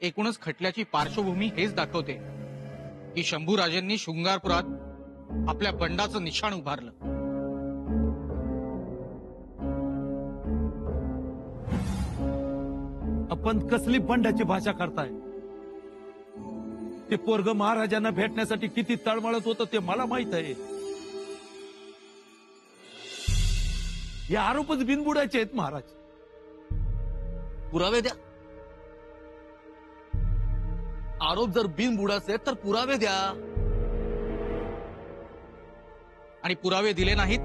एकूणच खटल्याची पार्श्वभूमी हेच दाखवते की शंभूराजेंनी शृंगारपुरात आपल्या बंडाचं निशाण उभारलं. आपण कसली बंडाची भाषा करताय? ते पोरग महाराजांना भेटण्यासाठी किती तळमळत होतं ते मला माहित आहे. हे आरोपच बिनबुडाचे आहेत महाराज. पुरावे द्या. आरोप जर बिनबुडाचे आहेत तर पुरावे द्या. आणि पुरावे दिले नाहीत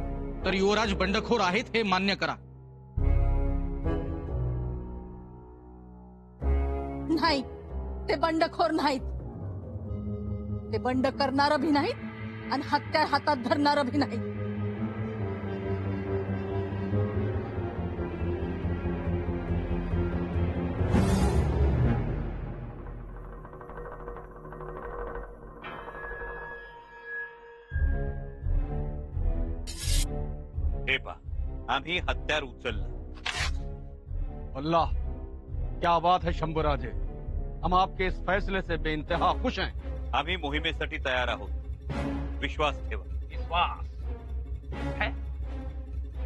तर युवराज बंडखोर आहेत हे मान्य करा. नाही, ते बंडखोर नाहीत. ते बंड करणार भी नाहीत आणि हत्यार हातात धरणार भी नाहीत. हे पा, आम्ही हत्यार उचललं. अल्लाह, क्या बात है शंभूराजे, हम आपके इस फैसले से बेइंतहा खुश हैं. आम्ही मोहिमेसाठी तयार आहोत. विश्वास ठेवा. विश्वास है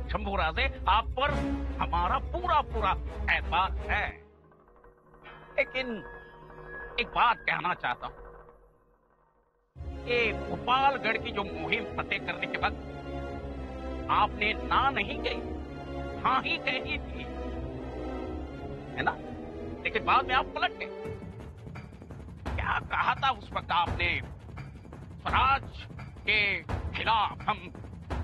शंभूराजे, आप पर हमारा पूरा पूरा एतबार है. लेकिन एक बात कहना चाहता हूं. ये गोपालगढ़ की जो मुहिम फतेह करने के बाद आपने ना नहीं कही, हाँ ही कही थी, है ना? लेकिन बाद में आप पलट गए. क्या कहा था उस वक्त आपने? स्वराज के खिलाफ हम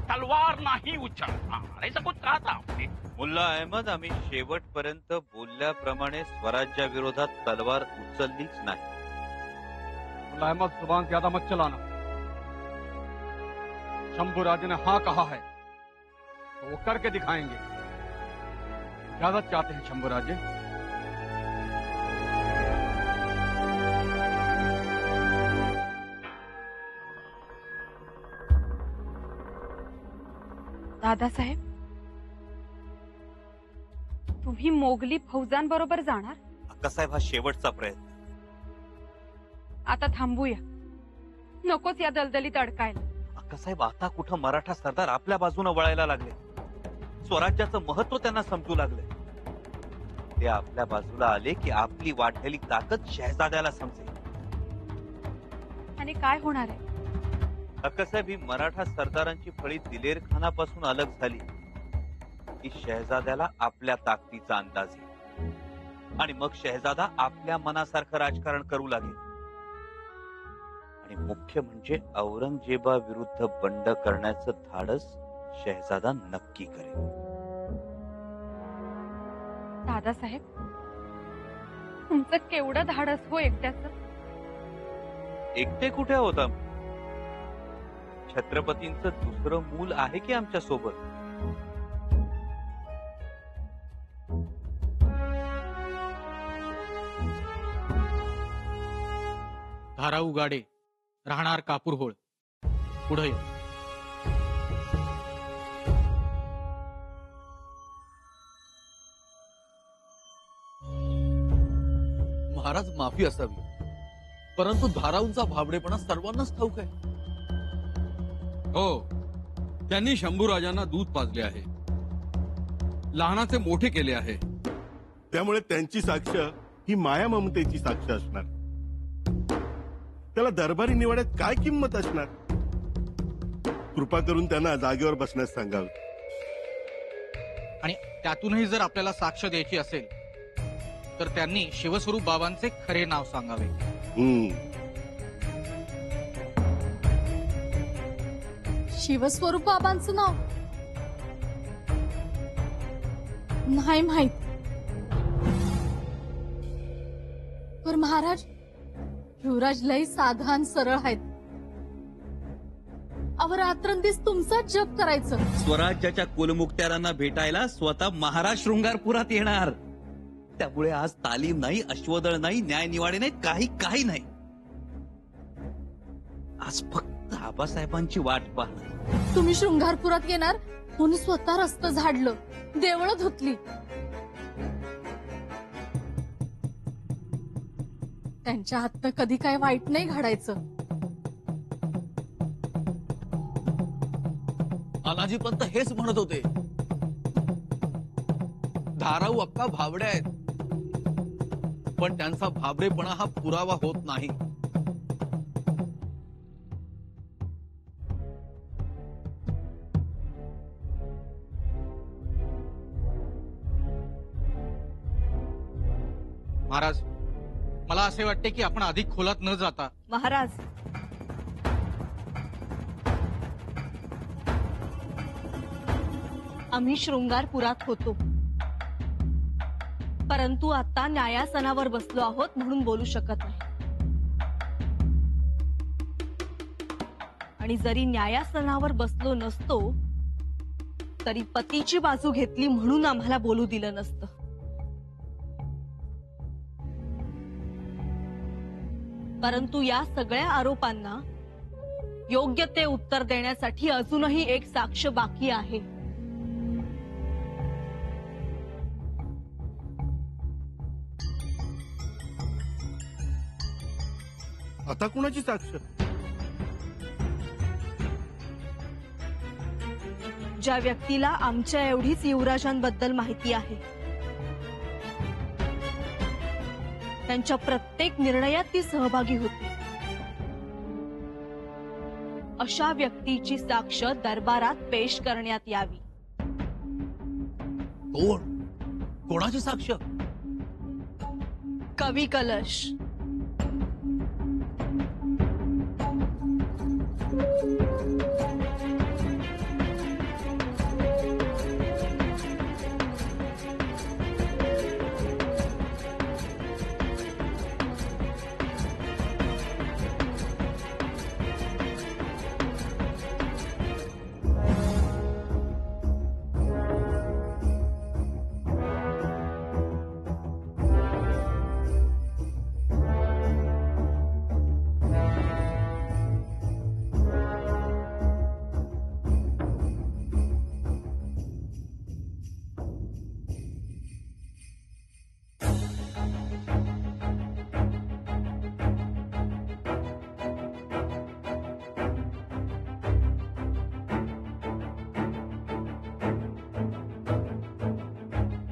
तलवार नहीं उचलणार, ऐसा कुछ कहा था आपने. मुल्ला अहमद, आम्ही शेवटपर्यंत बोलल्याप्रमाणे स्वराज्याविरोधात तलवार उचललीच नाही. मुल्ला अहमद, जुबान ज्यादा मत चलाना. शंभूराजे ने हाँ कहा है तो वो करके दिखाएंगे. इजाजत चाहते हैं शंभूराजे. दादासाहेब, तुम्ही मोगली फौजांबरोबर जाणार? अक्कासाहेब, हा शेवटचा प्रयत्न. आता थांबूया, नकोच या दलदलीत अडकायला. अक्कासाहेब, आता कुठं मराठा सरदार आपल्या बाजूने वळायला लागले. स्वराज्याचं महत्व त्यांना समजू लागले. ते आपल्या बाजूला आले की आपली वाढलेली ताकद शहजाद्याला समजेल. आणि काय होणार आहे? अक्कासाहेब, ही मराठा सरदारांची फळी दिलेर खानापासून अलग झाली की शहजाद्याला आपल्या ताकदीचा अंदाज येईल आणि मग शहजादा आपल्या मनासारखं राजकारण करू लागेल. आणि मुख्य म्हणजे औरंगजेबा विरुद्ध बंड करण्याचं धाडस शहजादा नक्की करेल. दादासाहेब, तुमचं केवढं धाडस हो एकट्याचं. एकटे कुठे होता? छत्रपतींचं दुसरं मूल आहे की आमच्या सोबत. धाराऊ गाडे, राहणार कापूरहोळ, पुढे ये. महाराज, माफी असावी, परंतु धाराऊंचा भाबडेपणा सर्वांनाच ठाऊक आहे. हो, त्यांनी शंभूराजांना दूध पाजले आहे, लहानाचे मोठे केले आहे. त्यामुळे त्यांची साक्ष ही माया ममतेची साक्ष असणार. त्याला दरबारी निवाड्यात काय किंमत असणार? कृपा करून त्यांना जागेवर बसण्यास सांगावे. आणि त्यातूनही जर आपल्याला साक्ष द्यायची असेल तर त्यांनी शिवस्वरूप बाबांचे खरे नाव सांगावे. शिवस्वरूप बाबांचं नाव नाही माहित. पर महाराज, युवराज लय साधान सरळ आहेत. अव रात्रंदिवस तुमचाच जप करायचं. स्वराज्याच्या कुलमुक्त्यारांना भेटायला स्वतः महाराज शृंगारपुरात येणार. त्यामुळे आज तालीम नाही, अश्वदळ नाही, न्याय निवाडे नाही, काही नाही. आज फक्त आबासाहेबांची वाट पाहणार. तुम्ही शृंगारपुरात येणार म्हणून स्वतः रस्तं झाडलं, देवळं धुतली. त्यांच्या हातनं कधी काय वाईट नाही घडायचं. अनाजी पंत हेच म्हणत होते. धाराऊ अक्का भाबड्या आहेत, पण त्यांचा भाबडेपणा हा पुरावा होत नाही. महाराज, मला असे वाटते की आपण अधिक खोलात न जाता महाराज, आम्ही शृंगारपुरात होतो, परंतु आता न्यायासनावर बसलो आहोत म्हणून बोलू शकत नाही. आणि जरी न्यायासनावर बसलो नसतो तरी पतीची बाजू घेतली म्हणून आम्हाला बोलू दिलं नसतं. परंतु या सगळ्या आरोपांना योग्य ते उत्तर देण्यासाठी अजूनही एक साक्ष बाकी आहे. आता कुणाची साक्ष? ज्या व्यक्तीला आमच्या एवढीच युवराजांबद्दल माहिती आहे, त्यांच्या प्रत्येक निर्णयात ती सहभागी होती, अशा व्यक्तीची साक्ष दरबारात पेश करण्यात यावी. कोण? कोणाची साक्ष? कवी कलश.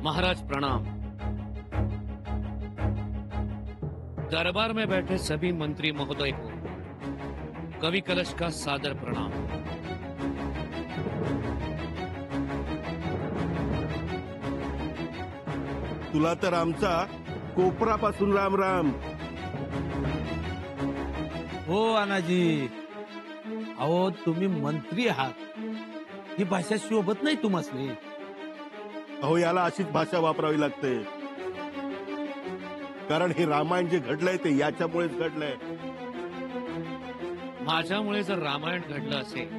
महाराज प्रणाम। दरबार में बैठे सभी मंत्री महोदय को कवि कलश का सादर प्रणाम। तुला तर आमचा कोपरापासून राम राम। हो अनाजी, अहो तुम्ही मंत्री आहात, ही भाषा शोभत नाही तुम्हाला। अहो याला अशीच भाषा वापरावी लागते, कारण हे रामायण जे घडलंय ते याच्यामुळेच घडलंय। माझ्यामुळे जर रामायण घडलं असेल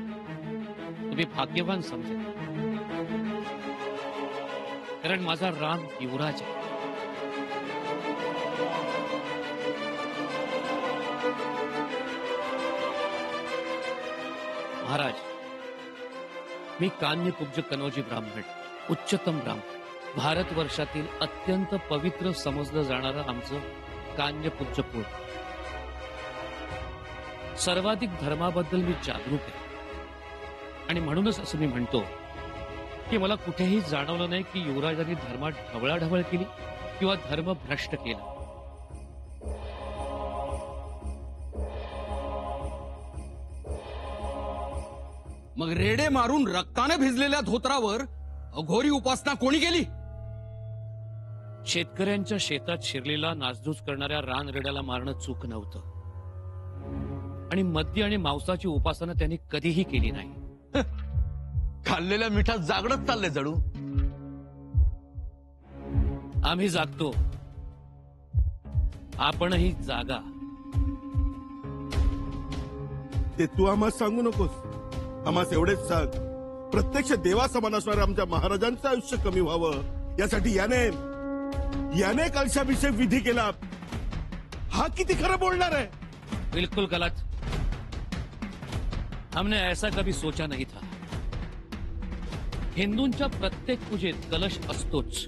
तुम्ही भाग्यवान समजा, कारण माझा राम युवराज आहे। महाराज, मी कान्यकुब्ज कनौजी ब्राह्मण, उच्चतम ब्राह्मण, भारतवर्षातील अत्यंत पवित्र समजलं जाणारं आमचं कान्यकुब्ज कुळ। सर्वाधिक धर्माबद्दल मी जागरूक आहे आणि म्हणूनच असं मी म्हणतो की मला कुठेही जाणवलं नाही की युवराजांनी धर्मात ढवळाढवळ केली किंवा धर्म भ्रष्ट केला। मग रेडे मारून रक्ताने भिजलेल्या धोत्रावर अघोरी उपासना कोणी केली? शेतकऱ्यांच्या शेतात शिरलेला नासधूस करणाऱ्या रानरेड्याला मारणं चूक नव्हतं, आणि मद्य आणि मांसाची उपासना त्यांनी कधीही केली नाही। खाल्लेल्या मिठात जागडच चाललंय जणू। आम्ही जागतो, आपणही जागा। ते तू आम्हाला सांगू नकोस, आम्हाला एवढेच सांग, प्रत्यक्ष देवासमान असणाऱ्या आमच्या महाराजांचं आयुष्य कमी व्हावं यासाठी याने कलशाभिषेक विधी केला। हा किती खरं बोलणार आहे? बिल्कुल गलत। हमने ऐसा कभी सोचा नहीं था। हिंदूंच्या प्रत्येक पूजेत कलश असतोच,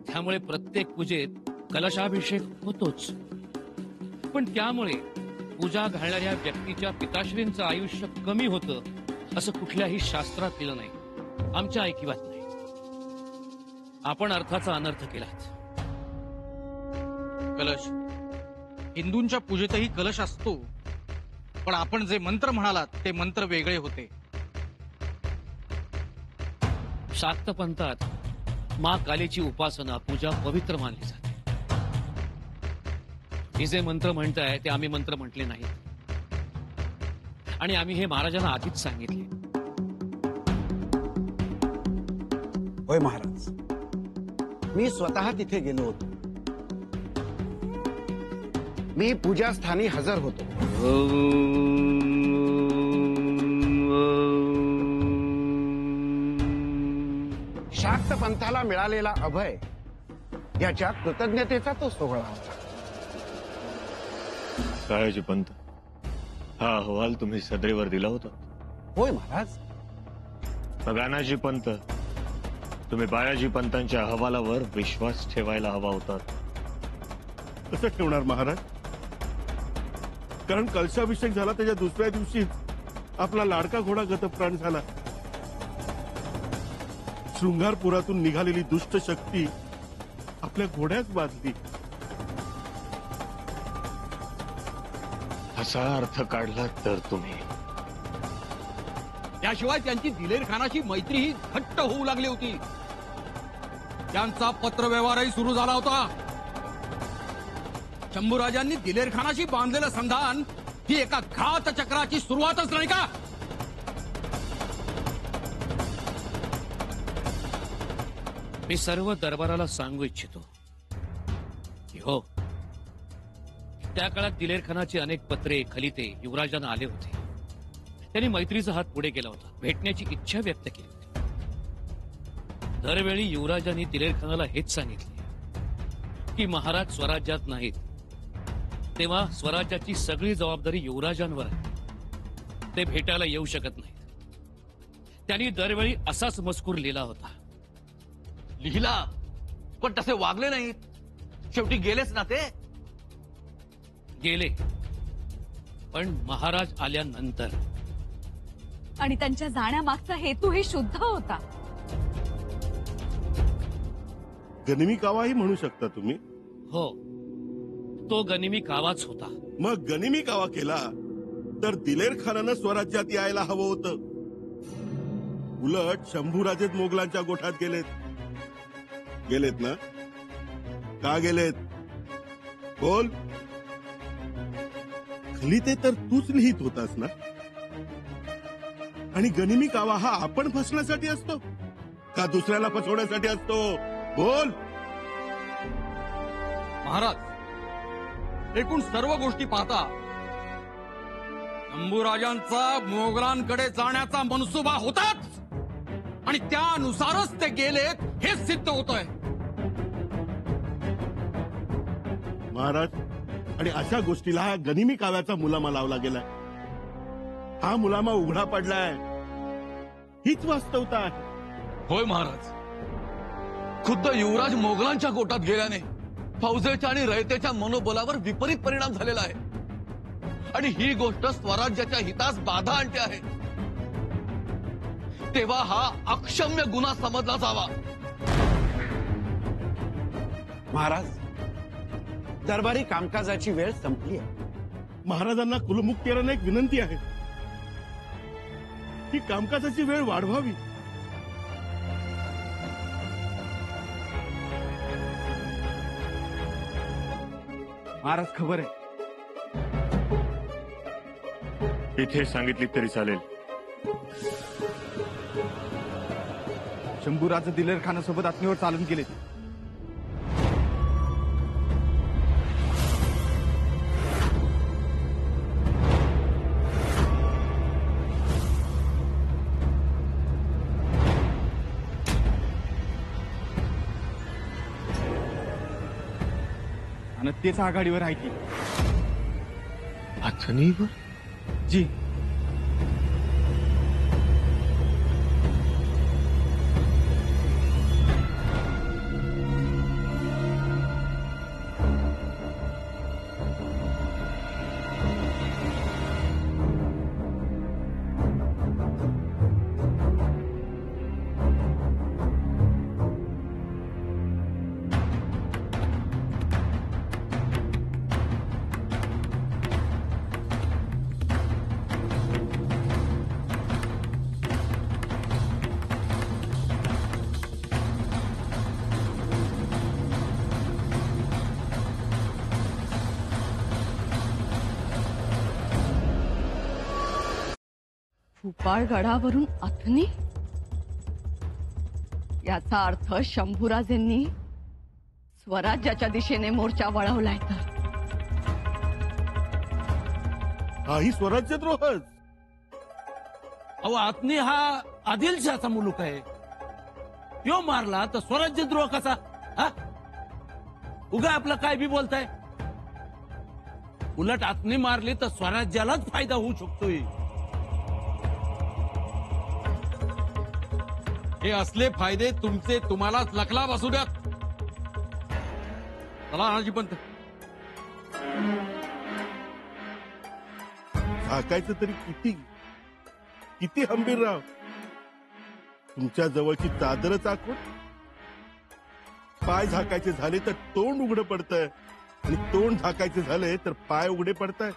त्यामुळे प्रत्येक पूजेत कलशाभिषेक होतोच। पण त्यामुळे पूजा घालणाऱ्या व्यक्तीच्या पिताश्रींचं आयुष्य कमी होतं असं कुठल्याही शास्त्रात दिलं नाही, आमच्या ऐकिवात नाही. आपण अर्थाचा अनर्थ केलाच. कलश, हिंदूंच्या पूजेतही कलश असतो, पण आपण जे मंत्र म्हणालात ते मंत्र वेगळे होते. शाक्त पंथात मा कालीची उपासना पूजा पवित्र मानली जाते. हे जे मंत्र म्हणताय ते आम्ही मंत्र म्हटले नाहीत, आणि आम्ही हे महाराजांना आधीच सांगितले. होय महाराज, मी स्वतः तिथे गेलो होतो. मी पूजास्थानी हजर होतो. शाक्त पंथाला मिळालेला अभय याच्या कृतज्ञतेचा तो सोहळा होता. काळाजी पंत, हा अहवाल तुम्ही सदैवर दिला होता? होय महाराज. गानाजी पंत, तुम्ही बाळाजी पंतांच्या अहवालावर विश्वास ठेवायला हवा होता. कसं ठेवणार महाराज? कारण कलशाभिषेक झाला त्याच्या दुसऱ्या दिवशीच आपला लाडका घोडा गतप्राण झाला. शृंगारपुरातून निघालेली दुष्ट शक्ती आपल्या घोड्याच बांधली. असा अर्थ काढला तर तुम्ही. त्याशिवाय त्यांची दिलेर खानाशी मैत्री ही घट्ट होऊ लागली होती. त्यांचा पत्रव्यवहारही सुरू झाला होता. शंभूराजांनी दिलेर खानाशी बांधलेलं संधान ही एका घात चक्राची सुरुवातच नाही का? मी सर्व दरबाराला सांगू इच्छितो की हो, त्या काळात दिलेर खानाची अनेक पत्रे खलिते युवराजांना आले होते. त्यांनी मैत्रीचा हात पुढे केला होता, भेटण्याची इच्छा व्यक्त केली होती. दरवेळी युवराजांनी दिलेर खानाला हेच सांगितले की महाराज स्वराज्यात नाहीत, तेव्हा स्वराज्याची सगळी जबाबदारी युवराजांवर आहे. ते भेटायला येऊ शकत नाहीत. त्यांनी दरवेळी असाच मजकूर लिहिला होता. लिहिला, पण तसे वागले नाहीत. शेवटी गेलेच ना ते. गेले, पण महाराज आल्यानंतर. आणि त्यांच्या जाण्यामागचा हेतूही शुद्ध होता. गनिमी कावाही म्हणू शकता तुम्ही. हो, तो गनिमी कावाच होता. मग गनिमी कावा केला तर दिलेर खानानं स्वराज्यात यायला हवं होतं. उलट शंभूराजेच मोगलांच्या गोठात गेलेत ना? का गेलेत? बोल. खलिते तर तूच लिहित होतास ना? आणि गनिमी कावा हा आपण फसण्यासाठी असतो का दुसऱ्याला फसवण्यासाठी असतो? बोल. महाराज, एकूण सर्व गोष्टी पाहता शंभूराजांचा मोगलांकडे जाण्याचा मनसुबा होताच, आणि त्यानुसारच ते गेलेत हे सिद्ध होतंय. महाराज, आणि अशा गोष्टीला हा गनिमी काव्याचा मुलामा लावला गेलाय. हा मुलामा उघडा पडलाय. हीच वास्तवता आहे. होय महाराज, खुद्द युवराज मोगलांच्या गोटात गेल्याने फौजेच्या आणि रयतेच्या मनोबलावर विपरीत परिणाम झालेला आहे. आणि ही गोष्ट स्वराज्याच्या हितास बाधा आणते आहे. तेव्हा हा अक्षम्य गुन्हा समजला जावा. महाराज, दरबारी कामकाजाची वेळ संपली आहे. महाराजांना कुलमुखत्यारांना एक विनंती आहे की कामकाजाची वेळ वाढवावी. महाराज, खबर आहे. इथे सांगितली तरी चालेल. शंभूराज दिलेर खानासोबत आत्मीवर चालून गेले. आणि तेच आघाडीवर आहे की. अथनीवर? जी. भूपाळगडावरून अथनी? याचा अर्थ शंभूराजेंनी स्वराज्याच्या दिशेने मोर्चा वळवलाय तर हाही स्वराज्यद्रोहच. अहो आत्नी हा आदिलशाचा मुलूक आहे. यो मारला तर स्वराज्यद्रोह कसा? हा उगा आपलं काय बी बोलताय. उलट आत्नी मारली तर स्वराज्यालाच फायदा होऊ शकतोय. हे असले फायदे तुमचे तुम्हालाच लकला बसू द्यात. चला अनाजी पंत. झाकायचं तरी किती किती हंबीरराव. तुमच्या जवळची चादरच आखून पाय झाकायचे झाले तर तोंड उघडं पडतंय आणि तोंड झाकायचे झाले तर पाय उघडे पडताय.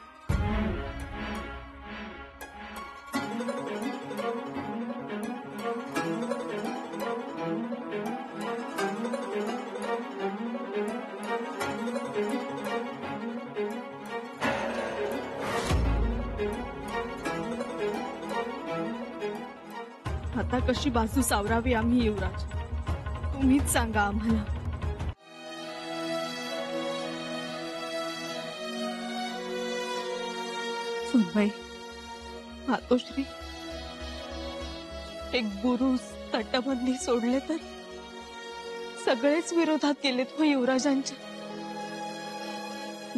आता कशी बाजू सावरावी आम्ही युवराज? तुम्हीच सांगा आम्हाला. सुनबाई, मातोश्री, एक बुरुस तटबंदी सोडले तर सगळेच विरोधात गेलेत हो युवराजांच्या.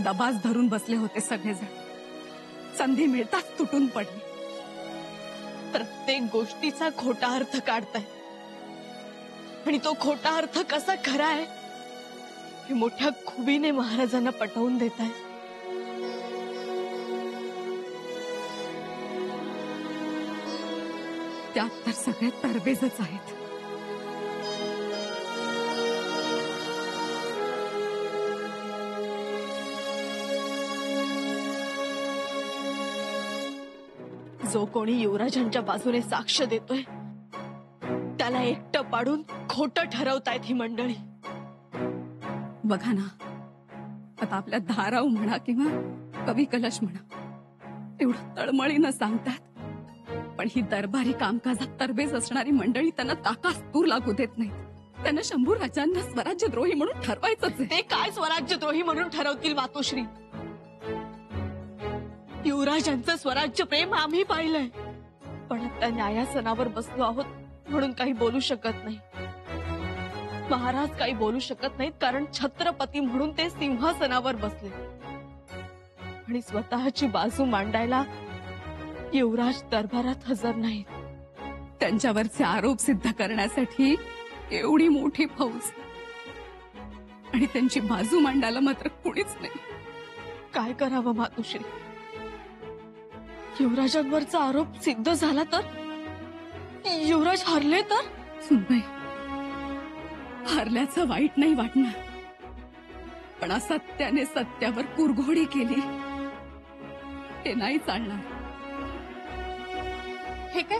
दबाच धरून बसले होते सगळेजण. संधी मिळताच तुटून पडले. प्रत्येक गोष्टीचा खोटा अर्थ काढताय आणि तो खोटा अर्थ कसा खरा आहे हे मोठ्या खुबीने महाराजांना पटवून देत आहे. त्यात तर सगळे तरबेजच आहेत. जो कोणी युवराजांच्या बाजूने साक्ष देतोय त्याला एकटं पाडून खोटं ठरवतायत ही मंडळी. बघा ना, आता आपल्या धाराव म्हणा किंवा कवी कलश म्हणा एवढं तळमळीनं सांगतात, पण ही दरबारी कामकाजात तरबेज असणारी मंडळी त्यांना ताकास तूर लागू देत नाही. त्यांना शंभूराजांना स्वराज्यद्रोही म्हणून ठरवायचंच. ते काय स्वराज्यद्रोही म्हणून ठरवतील मातोश्री? युवराजांचं स्वराज्य प्रेम आम्ही पाहिलंय, पण आता न्यायासनावर बसलो आहोत म्हणून काही बोलू शकत नाही. महाराज काही बोलू शकत नाहीत कारण छत्रपती म्हणून ते सिंहासनावर बसले आणि स्वतःची बाजू मांडायला युवराज दरबारात हजर नाहीत. त्यांच्यावरचे आरोप सिद्ध करण्यासाठी एवढी मोठी फौज आणि त्यांची बाजू मांडायला मात्र कुणीच नाही. काय करावं मातोश्री? युवराजांवरचा आरोप सिद्ध झाला तर? युवराज हरले तर? सुनबाई, हरल्याचं वाईट नाही वाटणार, पण असत्याने सत्यावर कुरघोडी केली ते नाही चालणार. हे काय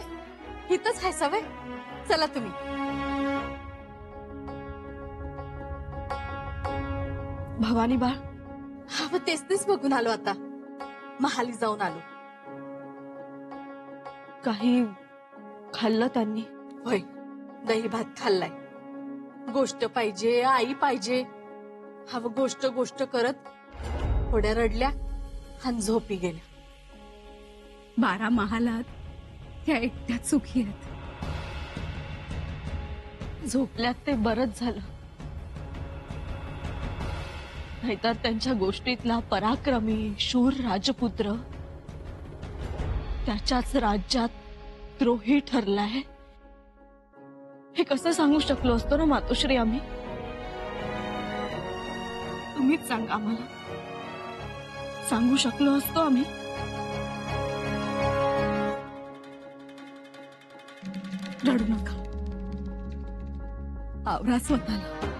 हितच आहे सवय? चला तुम्ही. भवानी बाळ, हा तेच बघून आलो. आता महाली जाऊन आलो. काही खाल्लं त्यांनी? होय, दही भात खाल्लाय. गोष्ट पाहिजे, आई पाहिजे. हवं गोष्ट गोष्ट करत थोड्या रडल्या आणि झोपी गेल्या. 12 महालात त्या एकट्यात सुखी आहेत. झोपल्यात ते बरंच झालं, नाहीतर त्यांच्या गोष्टीतला पराक्रमी शूर राजपुत्र त्याच्याच राज्यात द्रोही ठरलाय हे कसं सांगू शकलो असतो ना मातोश्री आम्ही? तुम्हीच सांगा आम्हाला. सांगू शकलो असतो आम्ही? रडू नका, आवरा स्वतःला.